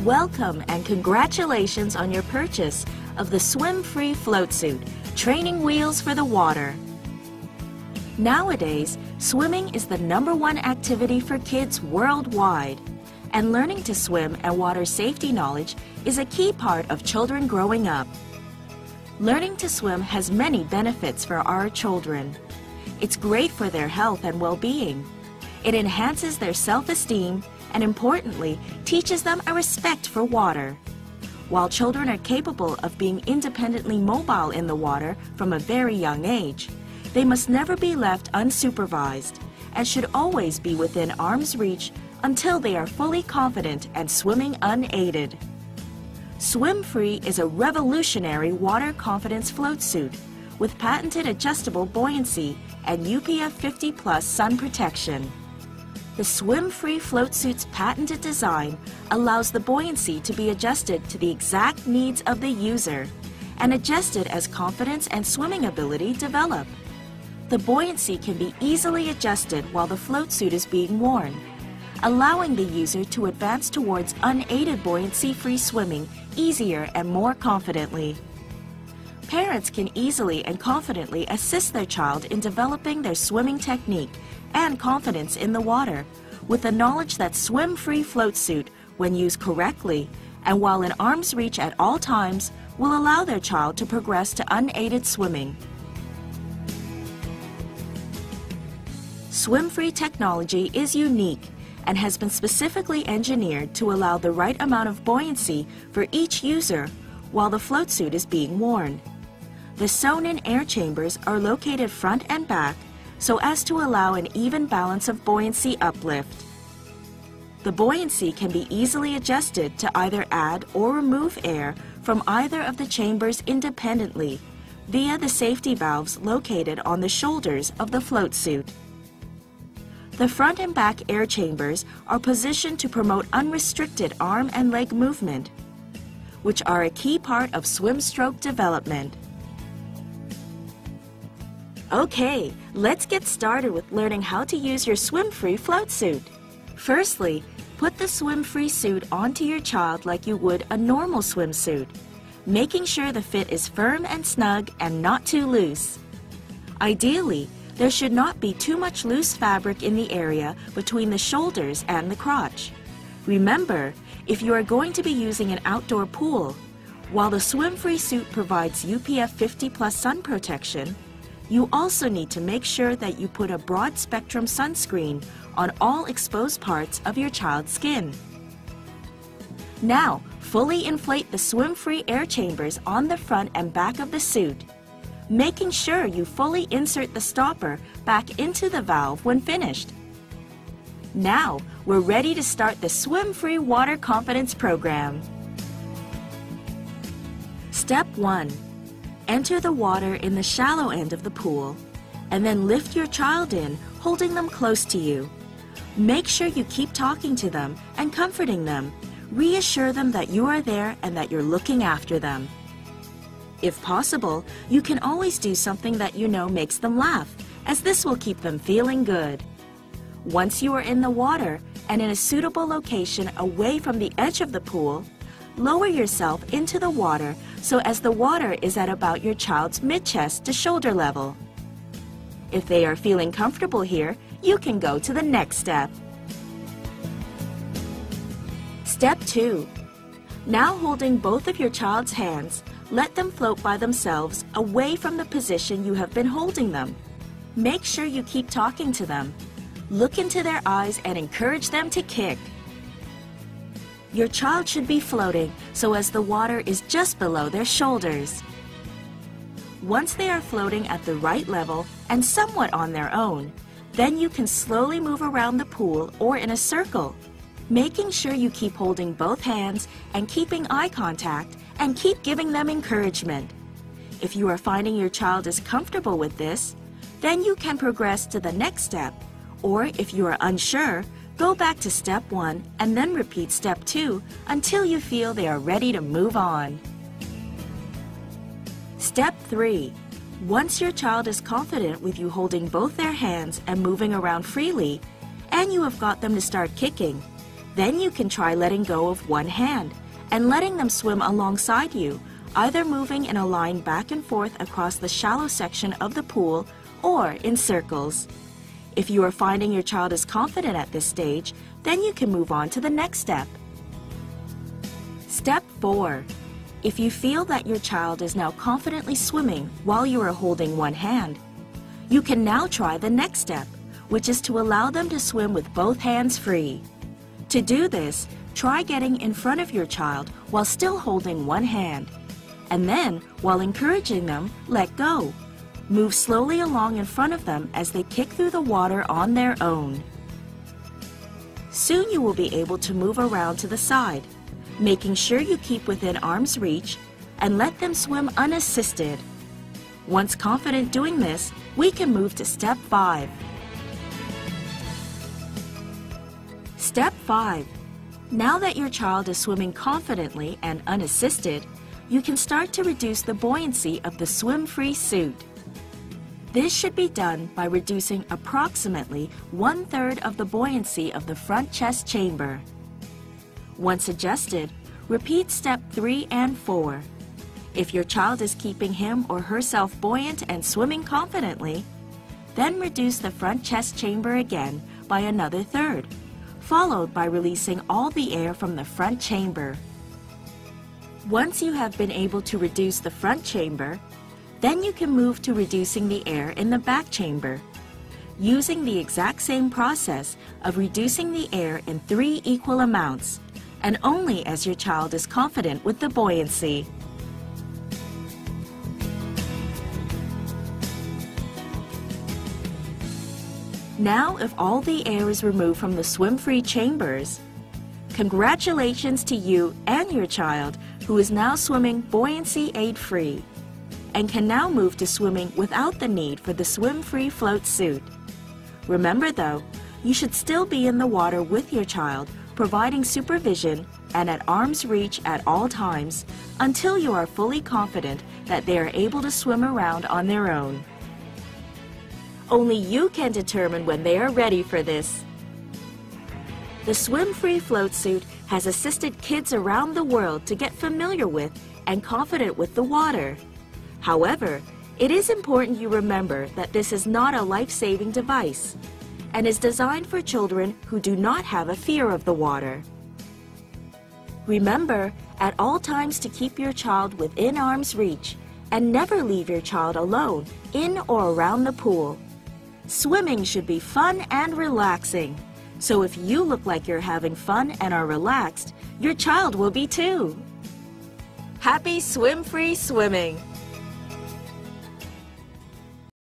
Welcome and congratulations on your purchase of the SwimFree Floatsuit, training wheels for the water. Nowadays, swimming is the #1 activity for kids worldwide, and learning to swim and water safety knowledge is a key part of children growing up. Learning to swim has many benefits for our children. It's great for their health and well-being. It enhances their self-esteem and, importantly, teaches them a respect for water. While children are capable of being independently mobile in the water from a very young age, they must never be left unsupervised and should always be within arm's reach until they are fully confident and swimming unaided. SwimFree is a revolutionary water confidence floatsuit with patented adjustable buoyancy and UPF 50+ sun protection. The SwimFree Floatsuit's patented design allows the buoyancy to be adjusted to the exact needs of the user and adjusted as confidence and swimming ability develop. The buoyancy can be easily adjusted while the floatsuit is being worn, allowing the user to advance towards unaided buoyancy-free swimming easier and more confidently. Parents can easily and confidently assist their child in developing their swimming technique and confidence in the water with the knowledge that SwimFree Floatsuit, when used correctly and while in arm's reach at all times, will allow their child to progress to unaided swimming. SwimFree technology is unique and has been specifically engineered to allow the right amount of buoyancy for each user while the floatsuit is being worn. The sewn-in air chambers are located front and back so as to allow an even balance of buoyancy uplift. The buoyancy can be easily adjusted to either add or remove air from either of the chambers independently via the safety valves located on the shoulders of the floatsuit. The front and back air chambers are positioned to promote unrestricted arm and leg movement, which are a key part of swim stroke development. Okay, let's get started with learning how to use your SwimFree Floatsuit. Firstly, put the SwimFree suit onto your child like you would a normal swimsuit, making sure the fit is firm and snug and not too loose. Ideally, there should not be too much loose fabric in the area between the shoulders and the crotch. Remember, if you are going to be using an outdoor pool, while the SwimFree suit provides UPF 50+ sun protection, you also need to make sure that you put a broad-spectrum sunscreen on all exposed parts of your child's skin. Now, fully inflate the SwimFree air chambers on the front and back of the suit, making sure you fully insert the stopper back into the valve when finished. Now, we're ready to start the SwimFree Water Confidence Program. Step 1. Enter the water in the shallow end of the pool, and then lift your child in, holding them close to you. Make sure you keep talking to them and comforting them. Reassure them that you are there and that you're looking after them. If possible, you can always do something that you know makes them laugh, as this will keep them feeling good. Once you are in the water and in a suitable location away from the edge of the pool, lower yourself into the water so as the water is at about your child's mid-chest to shoulder level. If they are feeling comfortable here, you can go to the next step. Step 2. Now holding both of your child's hands, let them float by themselves away from the position you have been holding them. Make sure you keep talking to them. Look into their eyes and encourage them to kick. Your child should be floating so as the water is just below their shoulders. Once they are floating at the right level and somewhat on their own, then you can slowly move around the pool or in a circle, making sure you keep holding both hands and keeping eye contact and keep giving them encouragement. If you are finding your child is comfortable with this, then you can progress to the next step, or if you are unsure, go back to step 1 and then repeat step 2 until you feel they are ready to move on. Step 3. Once your child is confident with you holding both their hands and moving around freely, and you have got them to start kicking, Then you can try letting go of one hand and letting them swim alongside you, either moving in a line back and forth across the shallow section of the pool or in circles. If you are finding your child is confident at this stage, then you can move on to the next step. Step 4. If you feel that your child is now confidently swimming while you are holding one hand, you can now try the next step, which is to allow them to swim with both hands free. To do this, try getting in front of your child while still holding one hand. And then, while encouraging them, let go. Move slowly along in front of them as they kick through the water on their own. Soon you will be able to move around to the side, making sure you keep within arm's reach and let them swim unassisted. Once confident doing this, we can move to Step 5. Step 5. Now that your child is swimming confidently and unassisted, you can start to reduce the buoyancy of the SwimFree suit. This should be done by reducing approximately 1/3 of the buoyancy of the front chest chamber. Once adjusted, repeat Step 3 and 4. If your child is keeping him or herself buoyant and swimming confidently, then reduce the front chest chamber again by another 1/3, followed by releasing all the air from the front chamber. Once you have been able to reduce the front chamber, then you can move to reducing the air in the back chamber, using the exact same process of reducing the air in 3 equal amounts, and only as your child is confident with the buoyancy. Now, if all the air is removed from the SwimFree chambers, congratulations to you and your child who is now swimming buoyancy aid-free and can now move to swimming without the need for the SwimFree Floatsuit. Remember though, you should still be in the water with your child, providing supervision and at arm's reach at all times until you are fully confident that they are able to swim around on their own. Only you can determine when they are ready for this. The SwimFree Floatsuit has assisted kids around the world to get familiar with and confident with the water. However, it is important you remember that this is not a life-saving device and is designed for children who do not have a fear of the water. Remember at all times to keep your child within arm's reach and never leave your child alone in or around the pool. Swimming should be fun and relaxing, so if you look like you're having fun and are relaxed, your child will be too. Happy SwimFree swimming!